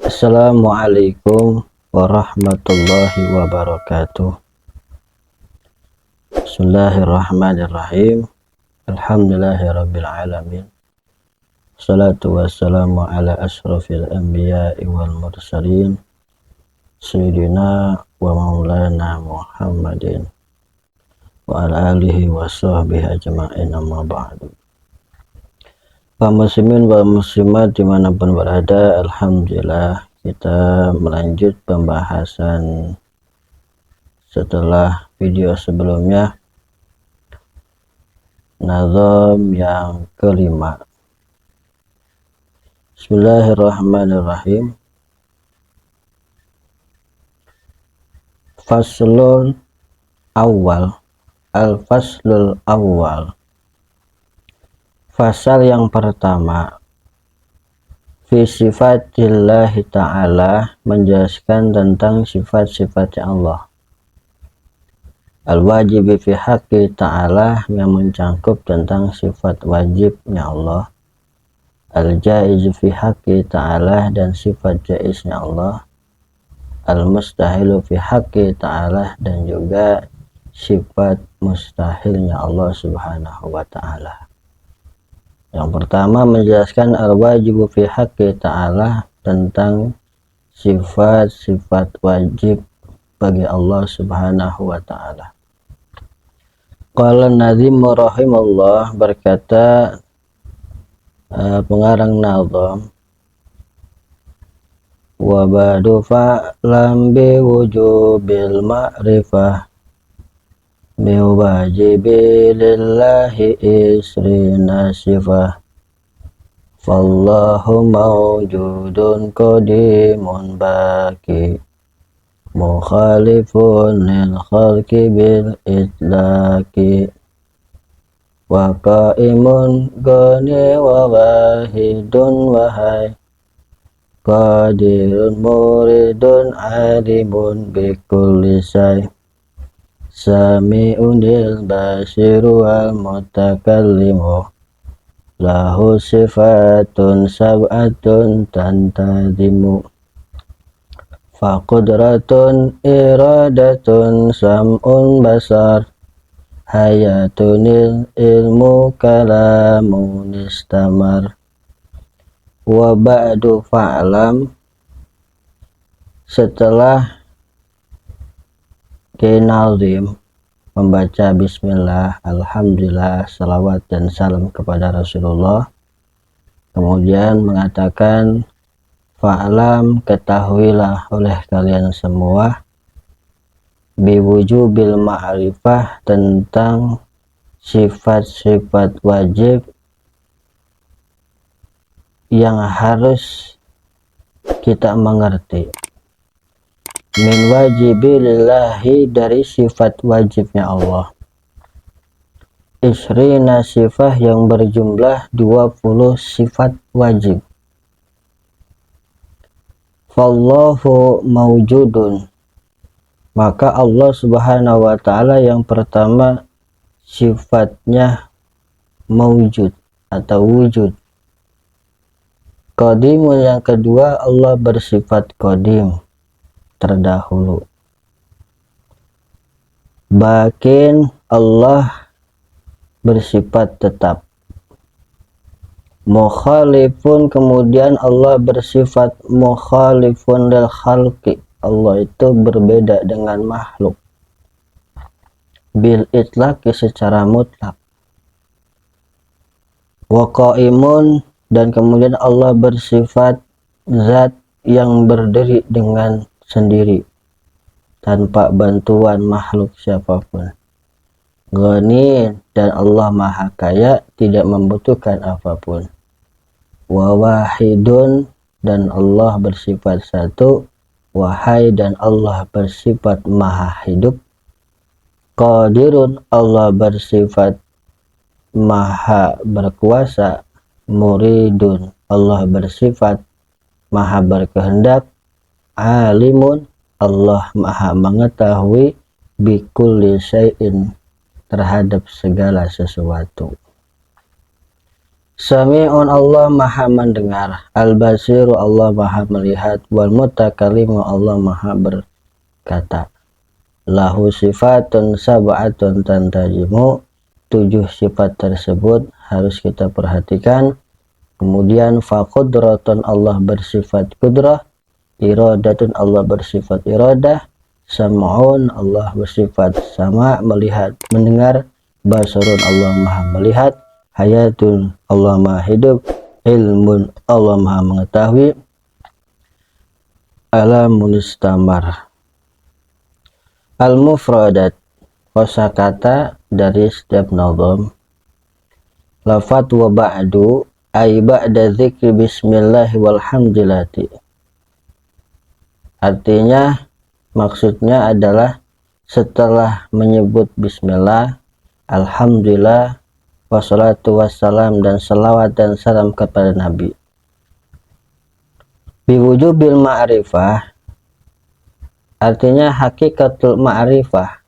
Assalamualaikum warahmatullahi wabarakatuh. Bismillahirrahmanirrahim. Alhamdulillahirabbil alamin. Salatu wassalamu ala asyrafil anbiya'i wal mursalin sayyidina wa maulana Muhammadin wa ala alihi wa sahbihi ajma'in, amma ba'du. Kaum muslimin wal muslimat dimanapun berada, alhamdulillah kita melanjut pembahasan setelah video sebelumnya, nazam yang kelima. Bismillahirrahmanirrahim. Faslun awal. Al-faslul awal. Fasal yang pertama, fi sifatillahi ta'ala, menjelaskan tentang sifat-sifat Allah. Al-wajib fi haqqi ta'ala, yang mencangkup tentang sifat wajibnya Allah. Al-jaiz fi haqqi ta'ala, dan sifat jaiznya Allah. Al-mustahilu fi haqqi ta'ala, dan juga sifat mustahilnya Allah subhanahu wa ta'ala. Yang pertama, menjelaskan al-wajibu fi haqqi ta'ala, tentang sifat-sifat wajib bagi Allah subhanahu wa ta'ala. Qala nazim rahimahullah, berkata pengarang nazam, wa ba'du fa'lam bi wujubil ma'rifah mi wajibi lillahi isrina sifah, fallahu mawjudun qadimun baki mukhalifun lil khalqi bil itlaqi wa qaimun gani wa wahidun wahai qadirun muridun alimun bikulli syai' sami'unil basiru wal mutakallimu lahu sifatun sab'atun tantazimu faqudratun iradatun sam'un basar hayatunil ilmu kalamun istamar. Wa ba'du fa'lam, setelah Nazim membaca bismillah, alhamdulillah, salawat dan salam kepada Rasulullah, kemudian mengatakan fa'lam, ketahuilah oleh kalian semua, biwujubil ma'rifah, tentang sifat-sifat wajib yang harus kita mengerti. Min wajibilillahi, dari sifat wajibnya Allah. Isrina sifah, yang berjumlah 20 sifat wajib. Fallahu mawjudun, maka Allah subhanahu wa ta'ala yang pertama sifatnya mawjud atau wujud. Qadimun, yang kedua Allah bersifat qadim, terdahulu. Bakin, Allah bersifat tetap. Mukhalifun, kemudian Allah bersifat mukhalifun lil khalqi, Allah itu berbeda dengan makhluk. Bil itlaqi, secara mutlak. Wa qaimun, dan kemudian Allah bersifat zat yang berdiri dengan sendiri tanpa bantuan makhluk siapapun. Ghani, dan Allah maha kaya, tidak membutuhkan apapun. Wa wahidun, dan Allah bersifat satu. Wahai, dan Allah bersifat maha hidup. Qadirun, Allah bersifat maha berkuasa. Muridun, Allah bersifat maha berkehendak. Alimun, Allah maha mengetahui. Bikulli syai'in, terhadap segala sesuatu. Sami'un Allah maha mendengar, al-basiru Allah maha melihat, wal mutakallimu Allah maha berkata. Lahu sifatun sab'atun tantajimu, 7 sifat tersebut harus kita perhatikan. Kemudian faqudratun Allah bersifat kudrah, iradatun Allah bersifat iradah, sam'un Allah bersifat sama melihat mendengar, basarun Allah maha melihat, hayatun Allah maha hidup, ilmun Allah maha mengetahui, alamun istamar. Al-mufradat, kosakata dari setiap nazam. Lafat wa ba'du, ay ba'da dzikri bismillahi walhamdulillati. Artinya, maksudnya adalah setelah menyebut bismillah, alhamdulillah, wassalatu wassalam, dan salawat dan salam kepada Nabi. Biwujubil ma'rifah, artinya hakikatul ma'rifah,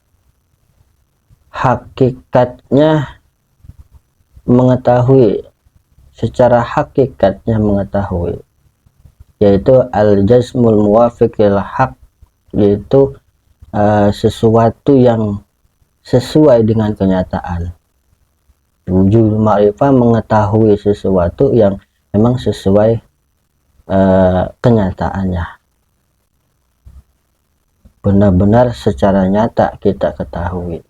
hakikatnya mengetahui, secara hakikatnya mengetahui, yaitu al-jazmul muwafiq lil haq, yaitu sesuatu yang sesuai dengan kenyataan. Wujud ma'rifah mengetahui sesuatu yang memang sesuai kenyataannya, benar-benar secara nyata kita ketahui.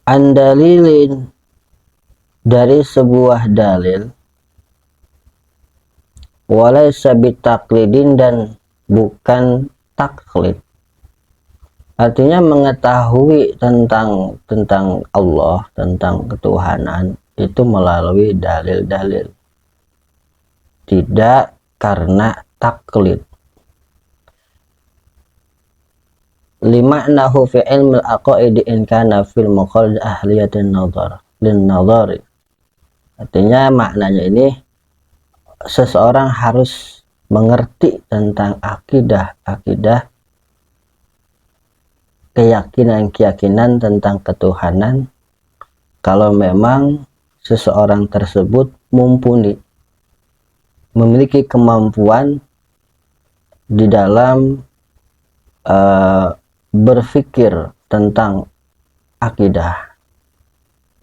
Andalilin, dari sebuah dalil, walaysa bitaklidin, dan bukan taklid. Artinya mengetahui tentang Allah, tentang ketuhanan itu melalui dalil-dalil, tidak karena taklid. Lima'nahu fi ilmil aqaidi in kana fil muqallid ahliyatin nazar lin nazari. Artinya maknanya ini, seseorang harus mengerti tentang akidah keyakinan tentang ketuhanan kalau memang seseorang tersebut mumpuni, memiliki kemampuan di dalam berpikir tentang akidah,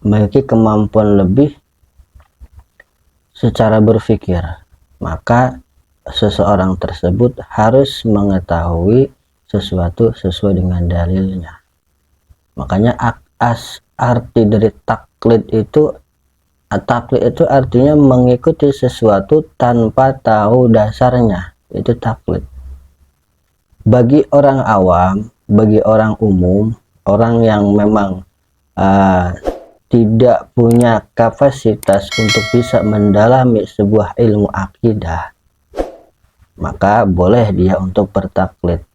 memiliki kemampuan lebih secara berpikir, maka seseorang tersebut harus mengetahui sesuatu sesuai dengan dalilnya. Makanya arti dari taklid itu artinya mengikuti sesuatu tanpa tahu dasarnya, itu taklid. Bagi orang awam, bagi orang umum, orang yang memang tidak punya kapasitas untuk bisa mendalami sebuah ilmu akidah, maka boleh dia untuk bertaklid.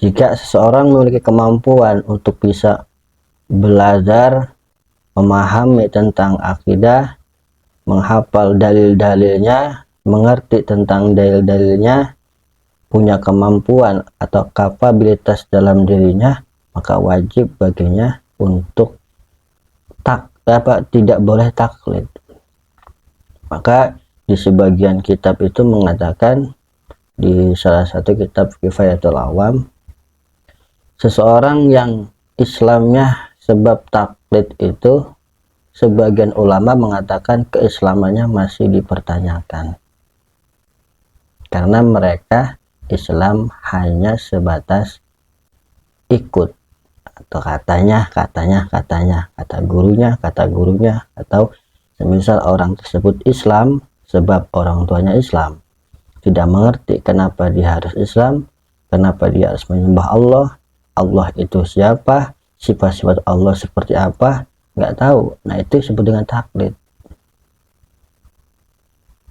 Jika seseorang memiliki kemampuan untuk bisa belajar, memahami tentang akidah, menghafal dalil-dalilnya, mengerti tentang dalil-dalilnya, punya kemampuan atau kapabilitas dalam dirinya, maka wajib baginya untuk tidak boleh taklid. Maka di sebagian kitab itu mengatakan, di salah satu kitab Kifayatul Awam, seseorang yang Islamnya sebab taklid itu, sebagian ulama mengatakan keislamannya masih dipertanyakan, karena mereka Islam hanya sebatas ikut, atau kata gurunya, atau semisal orang tersebut Islam sebab orang tuanya Islam, tidak mengerti kenapa dia harus Islam, kenapa dia harus menyembah Allah, Allah itu siapa, sifat-sifat Allah seperti apa, nggak tahu. Nah, itu disebut dengan taklid.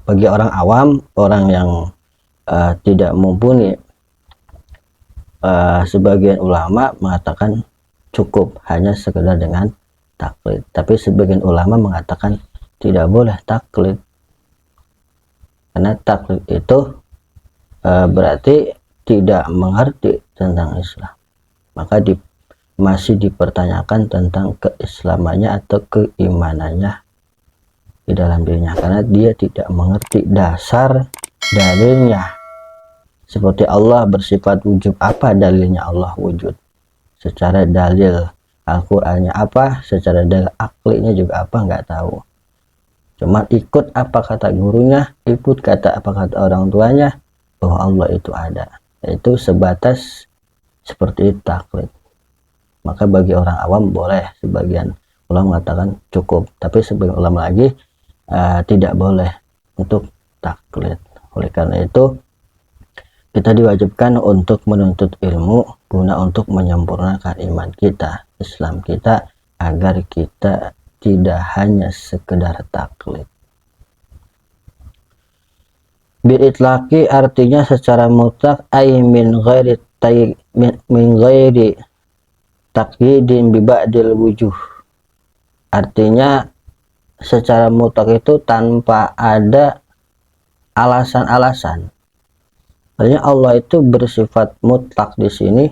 Bagi orang awam, orang yang tidak mumpuni, sebagian ulama mengatakan cukup hanya sekedar dengan taklid. Tapi sebagian ulama mengatakan tidak boleh taklid, karena taklid itu berarti tidak mengerti tentang Islam, maka masih dipertanyakan tentang keislamannya atau keimanannya di dalam dirinya, karena dia tidak mengerti dasar dalilnya. Seperti Allah bersifat wujud, apa dalilnya Allah wujud? Secara dalil Al-Qur'annya apa, secara dalil aklinya juga apa, nggak tahu. Cuma ikut apa kata gurunya, ikut kata apa kata orang tuanya, bahwa Allah itu ada. Itu sebatas seperti taklid. Maka bagi orang awam boleh, sebagian ulama mengatakan cukup, tapi sebagian ulama lagi tidak boleh untuk taklid. Oleh karena itu kita diwajibkan untuk menuntut ilmu guna untuk menyempurnakan iman kita, Islam kita, agar kita tidak hanya sekedar taklid. Bil-itlaqi artinya secara mutlak, ay min ghairi taqyidin bi ba'dil wujuh. Artinya secara mutlak itu tanpa ada alasan-alasan. Artinya Allah itu bersifat mutlak di sini.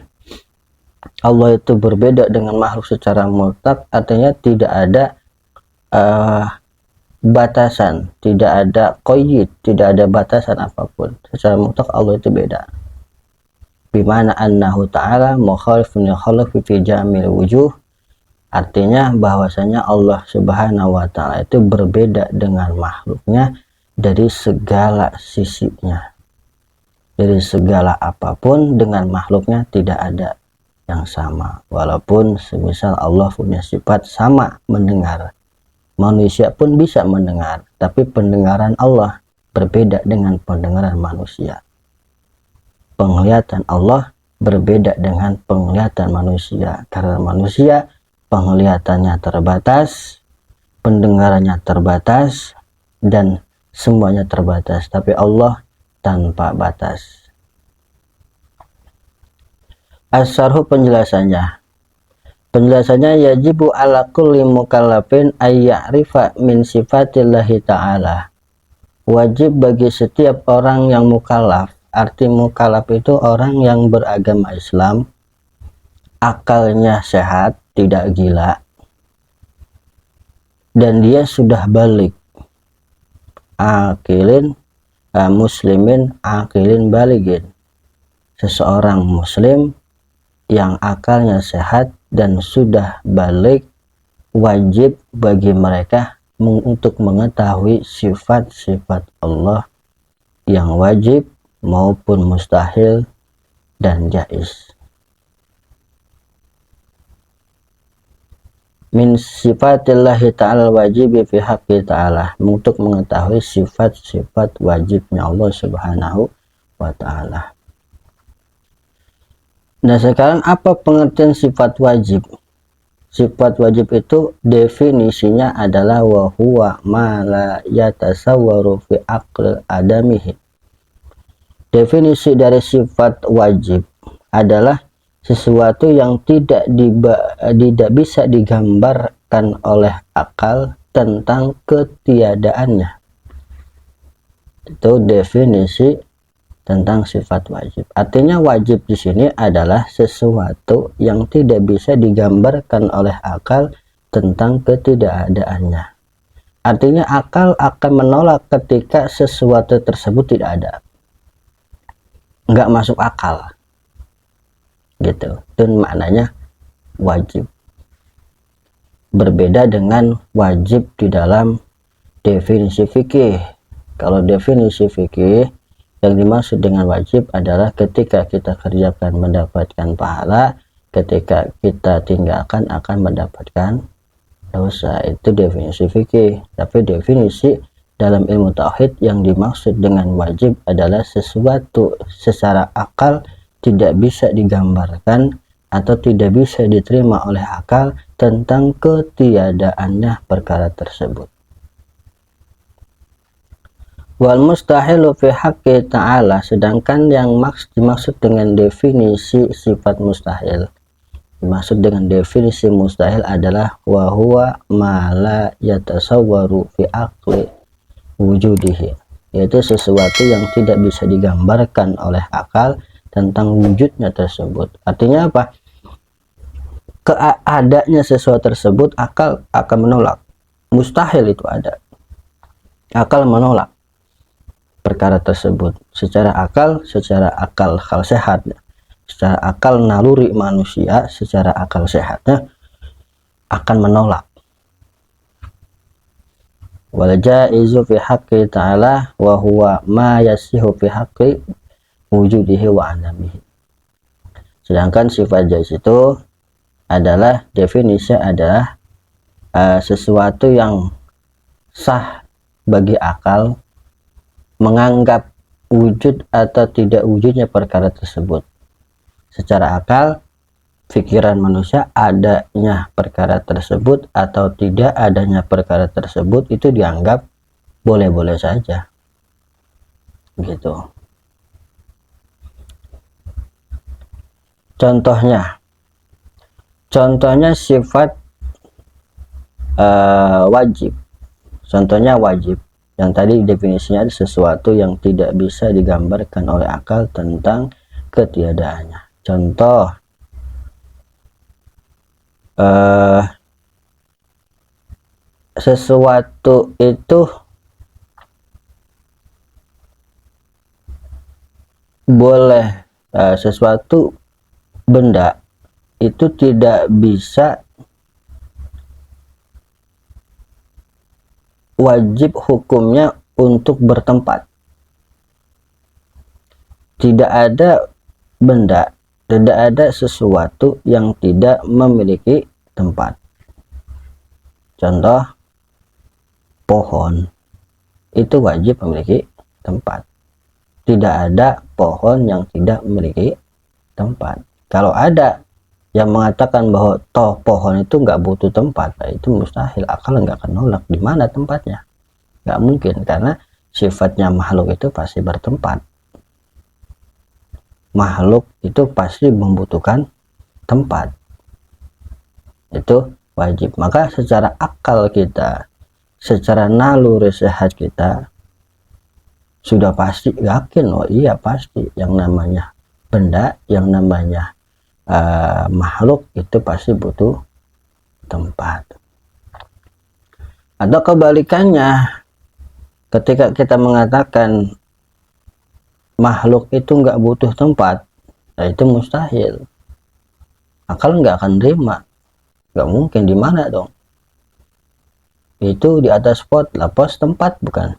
Allah itu berbeda dengan makhluk secara mutlak, artinya tidak ada batasan, tidak ada qayyid, tidak ada batasan apapun. Secara mutlak Allah itu beda. Bimana annahu ta'ala mukhalifun khalafi fi jamil wujuh. Artinya bahwasanya Allah Subhanahu wa taala itu berbeda dengan makhluknya dari segala sisinya. Dari segala apapun dengan makhluknya tidak ada yang sama. Walaupun semisal Allah punya sifat sama mendengar, manusia pun bisa mendengar, tapi pendengaran Allah berbeda dengan pendengaran manusia. Penglihatan Allah berbeda dengan penglihatan manusia, karena manusia penglihatannya terbatas, pendengarannya terbatas, dan semuanya terbatas, tapi Allah tanpa batas. As-sarhu penjelasannya. Penjelasannya, yajibu ala kulli mukallafin ayya'rifa min sifatillahi ta'ala. Wajib bagi setiap orang yang mukallaf. Arti mukallaf itu orang yang beragama Islam, akalnya sehat, tidak gila, dan dia sudah balik. Akilin muslimin akilin baligin. Seseorang muslim yang akalnya sehat dan sudah balik, wajib bagi mereka untuk mengetahui sifat-sifat Allah yang wajib maupun mustahil dan jaiz. Min sifatillahi ta'ala wajib fi haqqi ta'ala, untuk mengetahui sifat-sifat wajibnya Allah Subhanahu wa ta'ala. Nah, sekarang apa pengertian sifat wajib? Sifat wajib itu definisinya adalah wa huwa ma la yatasawwaru fi aql adamihi. Definisi dari sifat wajib adalah sesuatu yang tidak bisa digambarkan oleh akal tentang ketiadaannya. Itu definisi tentang sifat wajib. Artinya wajib di sini adalah sesuatu yang tidak bisa digambarkan oleh akal tentang ketidakadaannya. Artinya akal akan menolak ketika sesuatu tersebut tidak ada. Nggak masuk akal. Gitu. Dan maknanya wajib. Berbeda dengan wajib di dalam definisi fikih. Kalau definisi fikih, yang dimaksud dengan wajib adalah ketika kita kerjakan mendapatkan pahala, ketika kita tinggalkan akan mendapatkan dosa. Itu definisi fikih. Tapi definisi dalam ilmu tauhid yang dimaksud dengan wajib adalah sesuatu secara akal tidak bisa digambarkan atau tidak bisa diterima oleh akal tentang ketiadaannya perkara tersebut. Wal mustahilu fi haqqi ta'ala, sedangkan yang dimaksud dengan definisi sifat mustahil, dimaksud dengan definisi mustahil adalah wa huwa ma la yatasawwaru fi aqli wujudihi, yaitu sesuatu yang tidak bisa digambarkan oleh akal tentang wujudnya tersebut. Artinya apa? Keadaannya sesuatu tersebut akal akan menolak. Mustahil itu ada. Akal menolak perkara tersebut secara akal akal sehat, secara akal naluri manusia, secara akal sehatnya akan menolak. Wal jaizu fi haqqi ta'ala wa huwa ma yasihu fi haqqi wujudihi wa adamihi. Sedangkan sifat jaiz itu adalah definisi adalah sesuatu yang sah bagi akal menganggap wujud atau tidak wujudnya perkara tersebut. Secara akal, pikiran manusia adanya perkara tersebut atau tidak adanya perkara tersebut itu dianggap boleh-boleh saja. Gitu. Contohnya sifat wajib. Contohnya wajib. Yang tadi definisinya ada sesuatu yang tidak bisa digambarkan oleh akal tentang ketiadaannya. Contoh sesuatu itu boleh, sesuatu benda itu tidak bisa wajib hukumnya untuk bertempat. Tidak ada benda, tidak ada sesuatu yang tidak memiliki tempat. Contoh, pohon itu wajib memiliki tempat. Tidak ada pohon yang tidak memiliki tempat. Kalau ada yang mengatakan bahwa toh pohon itu nggak butuh tempat, nah itu mustahil, akal nggak akan nolak. Di mana tempatnya? Nggak mungkin, karena sifatnya makhluk itu pasti bertempat. Makhluk itu pasti membutuhkan tempat. Itu wajib. Maka secara akal kita, secara naluri sehat kita sudah pasti yakin, oh iya pasti yang namanya benda, yang namanya makhluk itu pasti butuh tempat. Atau kebalikannya, ketika kita mengatakan makhluk itu nggak butuh tempat, nah itu mustahil. Akal nggak akan terima, nggak mungkin. Di mana dong? Itu di atas pot, lah pos tempat bukan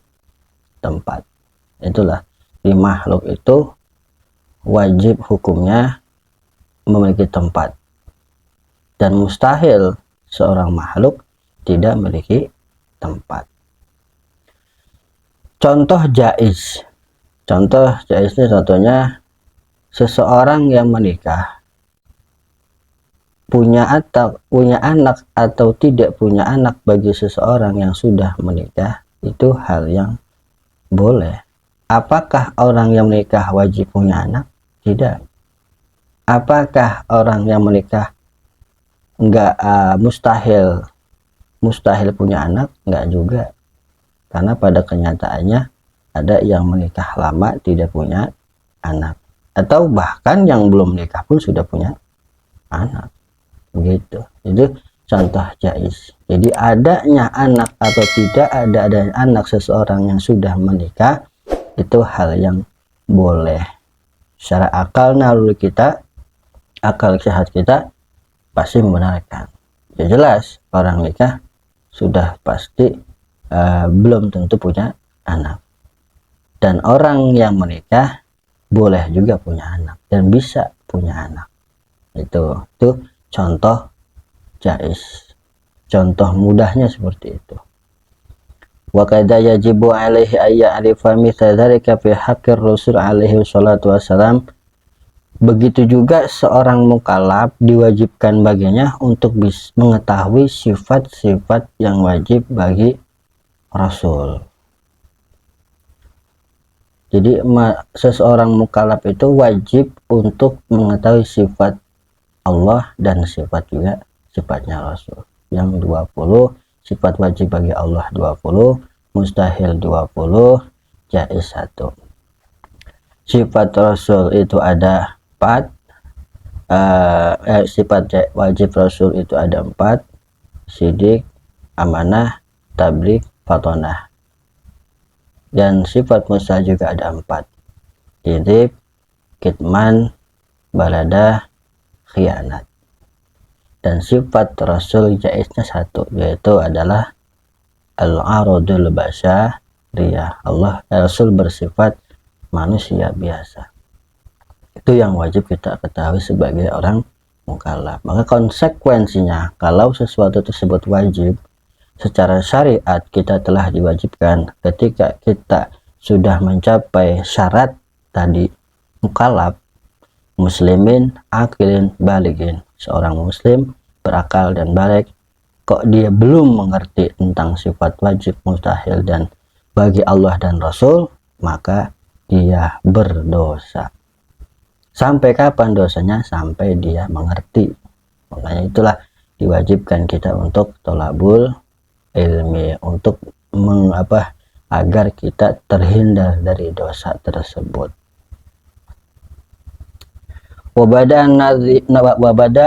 tempat. Itulah, di makhluk itu wajib hukumnya memiliki tempat, dan mustahil seorang makhluk tidak memiliki tempat. Contoh jaiz. Contoh jaiz ini contohnya seseorang yang menikah, punya anak atau tidak punya anak bagi seseorang yang sudah menikah itu hal yang boleh. Apakah orang yang menikah wajib punya anak? Tidak. Apakah orang yang menikah enggak mustahil punya anak? Enggak juga. Karena pada kenyataannya ada yang menikah lama tidak punya anak, atau bahkan yang belum menikah pun sudah punya anak. Begitu. Itu contoh jaiz. Jadi adanya anak atau tidak adanya anak seseorang yang sudah menikah itu hal yang boleh. Secara akal naluri kita, akal sehat kita pasti membenarkan. Ya jelas orang nikah sudah pasti belum tentu punya anak, dan orang yang menikah boleh juga punya anak dan bisa punya anak. Itu contoh jaiz, contoh mudahnya seperti itu. Wa qad yajibu alaihi ayya arifa mithla dzalika fi haqqir rasul alaihi wassalatu wassalam. Begitu juga seorang mukallaf diwajibkan baginya untuk mengetahui sifat-sifat yang wajib bagi Rasul. Jadi seseorang mukallaf itu wajib untuk mengetahui sifat Allah dan sifat juga sifatnya Rasul. Yang 20 sifat wajib bagi Allah 20, mustahil 20, jaiz 1. sifat Rasul itu ada 4. Sifat wajib Rasul itu ada 4: sidik, amanah, tabligh, fatonah. Dan sifat Musa juga ada 4: idib, kitman, baladah, khianat. Dan sifat Rasul jaiznya 1, yaitu adalah al-aradul basyariyah. Rasul bersifat manusia biasa. Itu yang wajib kita ketahui sebagai orang mukallaf. Maka konsekuensinya, kalau sesuatu tersebut wajib secara syariat, kita telah diwajibkan ketika kita sudah mencapai syarat tadi, mukallaf, muslimin, aqilin, balighin, seorang muslim berakal dan baligh, kok dia belum mengerti tentang sifat wajib, mustahil dan bagi Allah dan Rasul, maka dia berdosa. Sampai kapan dosanya? Sampai dia mengerti. Makanya itulah diwajibkan kita untuk tolabul ilmi, untuk agar kita terhindar dari dosa tersebut. Wabada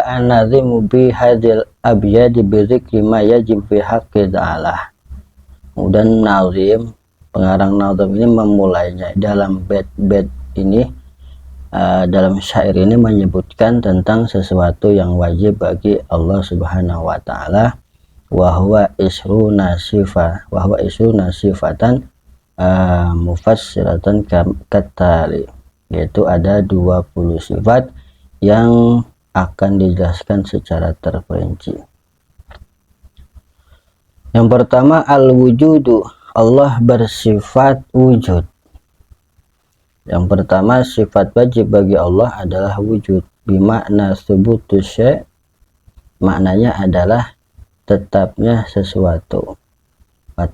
an-nazimu bi hadil abyadi bi dzikri ma yajib fi haqqi ta'ala. Kemudian nazim, pengarang nazim ini memulainya dalam bait-bait ini, dalam syair ini menyebutkan tentang sesuatu yang wajib bagi Allah Subhanahu wa taala, wa huwa isruna sifatan mufassiratan katali, yaitu ada 20 sifat yang akan dijelaskan secara terperinci. Yang pertama, al-wujudu, Allah bersifat wujud. Yang pertama, sifat wajib bagi Allah adalah wujud, bimakna subutus syai', maknanya adalah tetapnya sesuatu, wa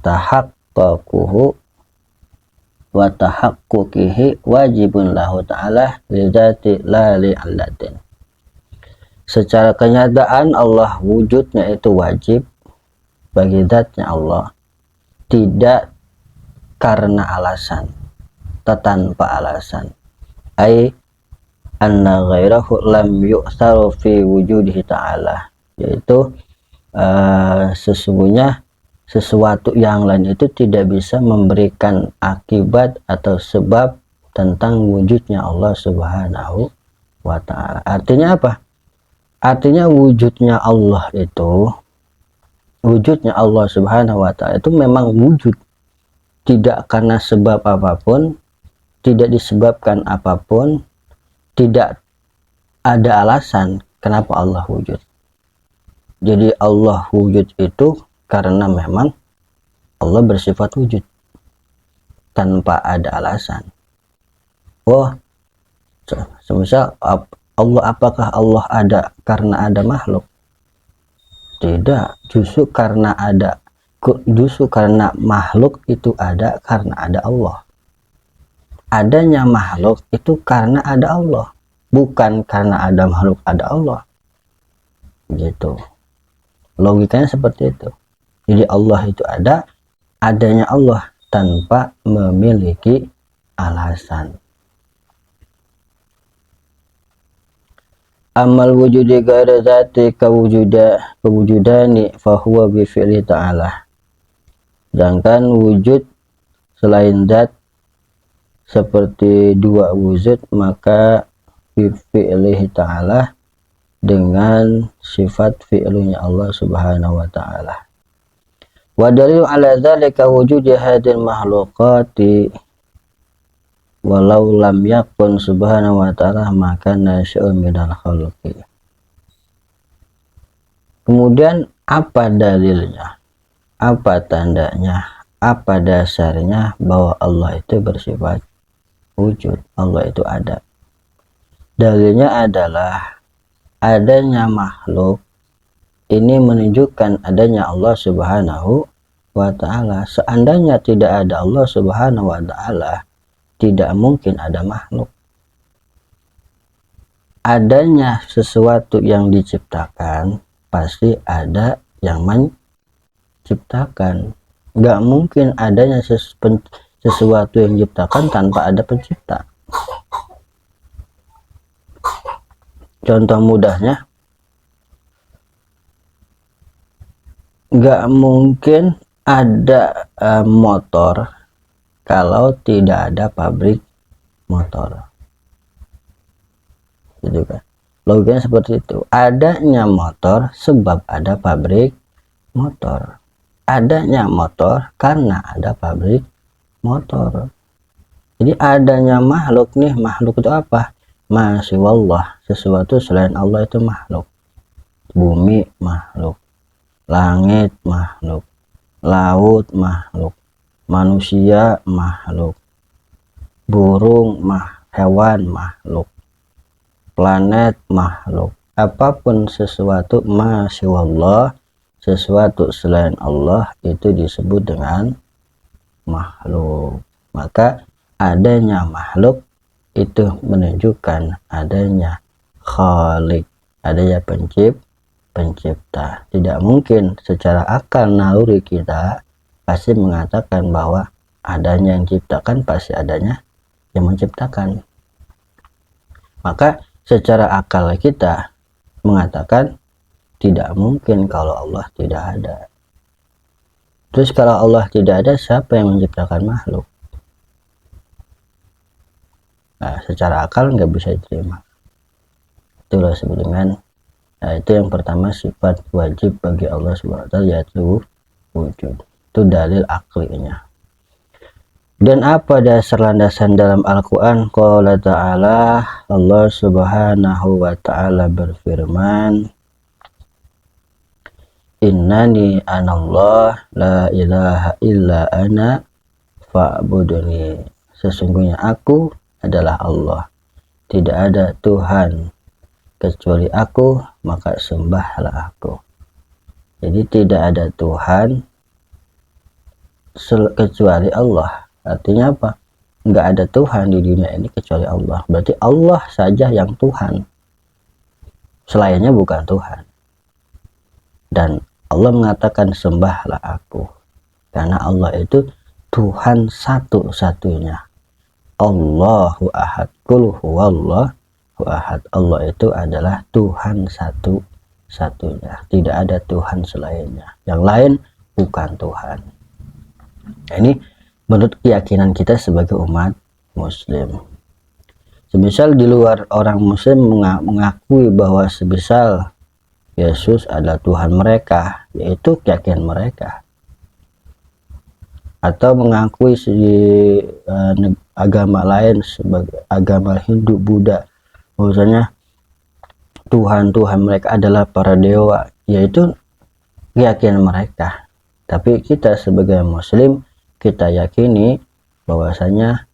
tahaqquqihi wajibun lahu ta'ala lidzati la li'allatin. Secara kenyataan Allah wujudnya itu wajib bagi zatnya Allah, tidak karena alasan, tanpa alasan. Ai anna ghairahu lam yu'tharu fi wujudihi ta'ala, yaitu sesungguhnya sesuatu yang lain itu tidak bisa memberikan akibat atau sebab tentang wujudnya Allah Subhanahu wa ta'ala. Artinya apa? Artinya wujudnya Allah Subhanahu wa ta'ala itu memang wujud, tidak karena sebab apapun, tidak disebabkan apapun, tidak ada alasan kenapa Allah wujud. Jadi Allah wujud itu karena memang Allah bersifat wujud tanpa ada alasan. Semisal Allah, apakah Allah ada karena ada makhluk? Tidak, justru karena makhluk itu ada karena ada Allah. Adanya makhluk itu karena ada Allah, bukan karena ada makhluk ada Allah. Gitu. Logikanya seperti itu. Jadi Allah itu adanya Allah tanpa memiliki alasan. Amal wujudi ghairi dzati kewujudani fahuwa bi fi'li ta'ala. Sedangkan wujud selain zat seperti 2 wujud, maka bi fi'lihi ta'ala, dengan sifat fi'lunya Allah Subhanahu wa ta'ala. Wa dalil ala dzalika wujudi hadil makhluqati walau lam yakun subhanahu wa ta'ala maka nasya'u minal khalqi. Kemudian apa dalilnya? Apa tandanya? Apa dasarnya bahwa Allah itu bersifat wujud, Allah itu ada? Dalilnya adalah adanya makhluk ini menunjukkan adanya Allah Subhanahu wa ta'ala. Seandainya tidak ada Allah Subhanahu wa ta'ala, tidak mungkin ada makhluk. Adanya sesuatu yang diciptakan, pasti ada yang menciptakan. Nggak mungkin adanya sesuatu yang diciptakan tanpa ada pencipta. Contoh mudahnya, nggak mungkin ada motor kalau tidak ada pabrik motor, gitu kan. Logikanya seperti itu. Adanya motor sebab ada pabrik motor. Adanya motor karena ada pabrik motor. Jadi adanya makhluk nih, makhluk itu apa? Masiwallah, sesuatu selain Allah itu makhluk. Bumi makhluk, langit makhluk, laut makhluk, manusia makhluk, burung hewan makhluk, planet makhluk. Apapun sesuatu masiwallah, sesuatu selain Allah itu disebut dengan makhluk. Maka adanya makhluk itu menunjukkan adanya khalik, adanya pencipta. Tidak mungkin secara akal naluri kita pasti mengatakan bahwa adanya yang ciptakan, pasti adanya yang menciptakan. Maka secara akal kita mengatakan tidak mungkin kalau Allah tidak ada. Terus kalau Allah tidak ada, siapa yang menciptakan makhluk? Nah, secara akal nggak bisa diterima. Itulah sebenarnya. Nah, itu yang pertama, sifat wajib bagi Allah SWT yaitu wujud. Itu dalil aklinya. Dan apa dasar landasan dalam Al-Quran? Qala ta'ala, Allah Subhanahu wa ta'ala berfirman, Innani anallah la ilaha illa ana fa'buduni. Sesungguhnya aku adalah Allah, tidak ada Tuhan kecuali aku, maka sembahlah aku. Jadi tidak ada Tuhan kecuali Allah. Artinya apa? Nggak ada Tuhan di dunia ini kecuali Allah. Berarti Allah saja yang Tuhan, selainnya bukan Tuhan. Dan Allah mengatakan sembahlah aku, karena Allah itu Tuhan satu-satunya. Allahu ahad, qul huwallahu ahad. Allah itu adalah Tuhan satu-satunya, tidak ada Tuhan selainnya. Yang lain bukan Tuhan. Nah, ini menurut keyakinan kita sebagai umat muslim. Semisal di luar orang muslim mengakui bahwa semisal Yesus adalah Tuhan mereka, yaitu keyakinan mereka. Atau mengakui agama lain sebagai agama Hindu, Buddha, bahwasanya Tuhan-Tuhan mereka adalah para dewa, yaitu keyakinan mereka. Tapi kita sebagai muslim, kita yakini bahwasanya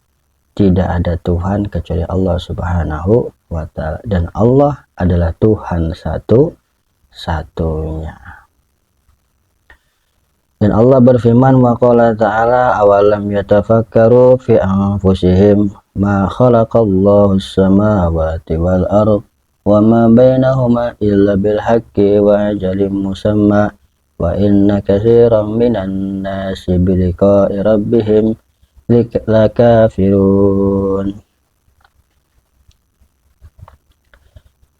tidak ada Tuhan kecuali Allah Subhanahu wa ta'ala, dan Allah adalah Tuhan satu-satunya. Dan Allah berfirman, wa qala ta'ala, awalam yatafakkaru fi anfusihim ma khalaqallahu as-samawati wal ardh wa ma bainahuma illa bil haqqi wa ajalin musamma wa inna katsiran minan nasi bi liqa'i rabbihim lakafirun.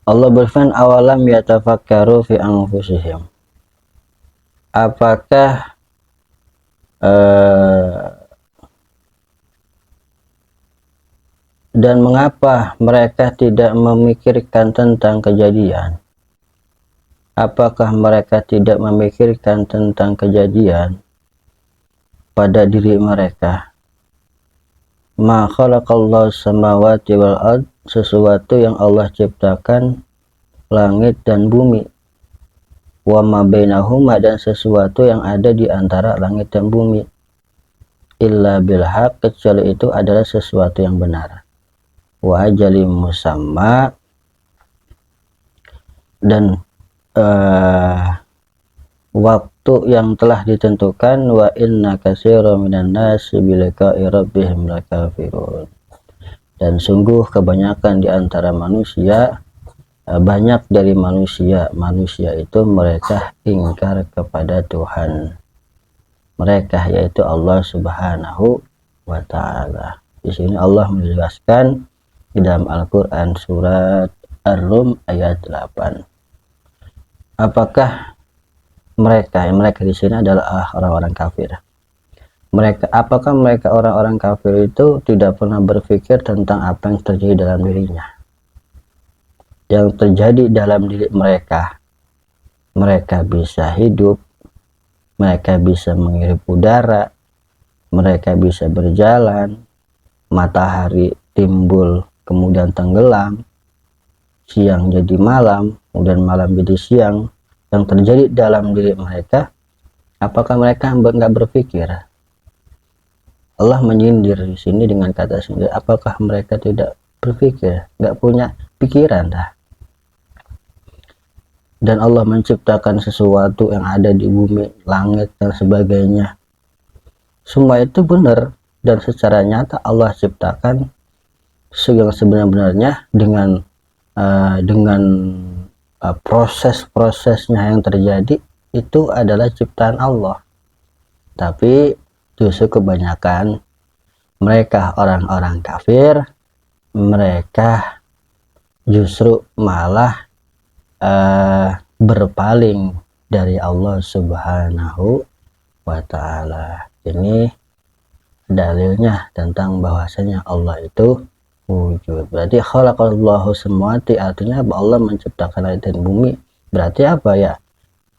Allah berfirman, awalam yatafakkaru fi anfusihim. Apakah dan mengapa mereka tidak memikirkan tentang kejadian? Apakah mereka tidak memikirkan tentang kejadian pada diri mereka? Ma khalaqallahu samawati wal ard, sesuatu yang Allah ciptakan langit dan bumi. Wa ma bainahuma, dan sesuatu yang ada di antara langit dan bumi. Illa bil haq, kecuali itu adalah sesuatu yang benar. Wa ajalim musamma, dan waktu yang telah ditentukan. Wa inna katsiran minan nasi bi liqa'i rabbihim lakafirun, dan sungguh kebanyakan di antara manusia, banyak dari manusia itu mereka ingkar kepada Tuhan mereka, yaitu Allah Subhanahu wa ta'ala. Di sini Allah menjelaskan di dalam Al-Qur'an surat Ar-Rum ayat 8. Apakah mereka di sini adalah orang-orang kafir. Apakah mereka orang-orang kafir itu tidak pernah berpikir tentang apa yang terjadi dalam dirinya? Yang terjadi dalam diri mereka. Mereka bisa hidup, mereka bisa menghirup udara, mereka bisa berjalan, matahari timbul kemudian tenggelam, siang jadi malam, kemudian malam jadi siang. Yang terjadi dalam diri mereka, apakah mereka nggak berpikir? Allah menyindir di sini dengan kata sindir. Apakah mereka tidak berpikir, nggak punya pikiran dah? Dan Allah menciptakan sesuatu yang ada di bumi, langit dan sebagainya. Semua itu benar dan secara nyata Allah ciptakan yang sebenarnya dengan proses-prosesnya yang terjadi itu adalah ciptaan Allah. Tapi justru kebanyakan mereka orang-orang kafir, mereka justru malah berpaling dari Allah Subhanahu wa Ta'ala. Ini dalilnya tentang bahwasanya Allah itu wujud. Berarti khalaqallahu samawati, artinya Allah menciptakan langit dan bumi. Berarti apa ya?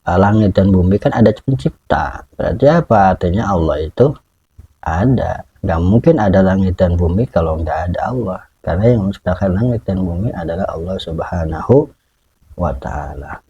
Langit dan bumi kan ada pencipta. Berarti apa? Artinya Allah itu ada. Gak mungkin ada langit dan bumi kalau nggak ada Allah. Karena yang menciptakan langit dan bumi adalah Allah Subhanahu wa Ta'ala.